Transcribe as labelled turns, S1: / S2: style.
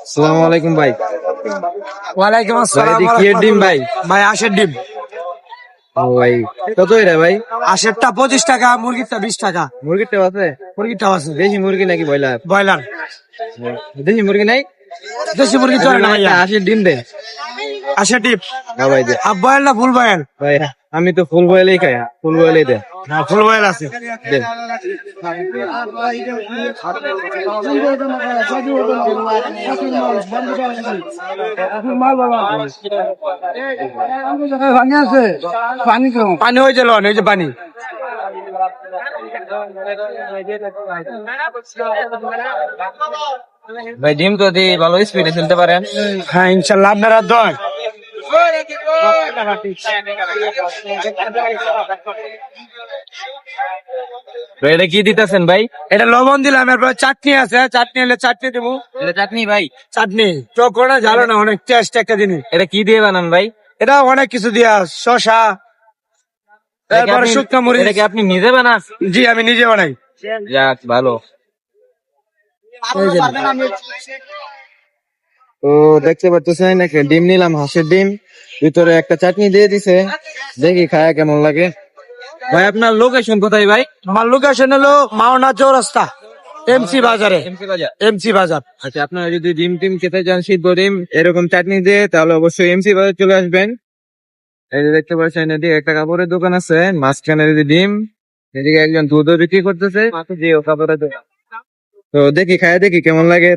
S1: আসসালামু আলাইকুম ভাই।
S2: ওয়ালাইকুম আসসালাম।
S1: ভাই, কি এর ডিম ভাই?
S2: ভাই আশের ডিম,
S1: ও ভাই, কত এটা ভাই?
S2: আশেরটা 25 টাকা, মুরগিরটা 20 টাকা।
S1: মুরগিটাও আছে?
S2: মুরগিটাও আছে,
S1: দেশি মুরগি নাকি ব্রয়লার?
S2: ব্রয়লার।
S1: দেশি মুরগি নাই?
S2: দেশি মুরগি চলে না ভাইয়া।
S1: আসে ডিম দে।
S2: আশের ডিম
S1: না ভাই দে।
S2: হাফ বয়েল না ফুল বয়েল?
S1: ভাই আমি তো ফুল বয়েলই খাই, ফুল বয়েলই দে।
S2: না, ফুল বয়েল আছে।
S1: দে।
S2: পানি হয়েছে লন, এই যে পানি।
S1: ভাই ডিম তো দি ভালো স্পিডে চলতে পারেন।
S2: হ্যাঁ ইনশাল্লাহ, আপনারা দয়।
S1: তো এটা কি দিতেছেন ভাই?
S2: এটা লবণ দিলাম, এরপর চাটনি আছে, চাটনি এলে চাটনি দেবো।
S1: এটা চাটনি ভাই?
S2: চাটনি চোখ করে ঝালো না, অনেক টেস্ট একটা জিনিস।
S1: এটা কি দিয়ে বানান ভাই?
S2: এটা অনেক কিছু দিয়া, শসা, তারপরে শুকনো মরিচ।
S1: এটা কি আপনি নিজে বানান?
S2: জি, আমি নিজে বানাই।
S1: যাক ভালো। তো দেখতে পাচ্ছেন একটা ডিম নিলাম, হাঁসের ডিম, ভিতরে একটা চাটনি দিয়ে দিছে, দেখি খায়া কেমন লাগে। ভাই আপনার লোকেশন কোথায় ভাই?
S2: আমার লোকেশন হলো মাওনা চৌরাস্তা, এমসি বাজারে।
S1: এমসি বাজার।
S2: এমসি বাজার।
S1: আচ্ছা, আপনারা যদি ডিম টিম খেতে চান, সিদ্ধ ডিম এরকম চাটনি দিয়ে, তাহলে অবশ্যই এমসি বাজার চলে আসবেন। এই যে দেখতে পাচ্ছেন, এদিকে একটা কাপড়ের দোকান আছে, মাঝখানে যদি ডিম, এদিকে একজন দুধ বিক্রি করতেছে। তো দেখি খায়া দেখি কেমন লাগে।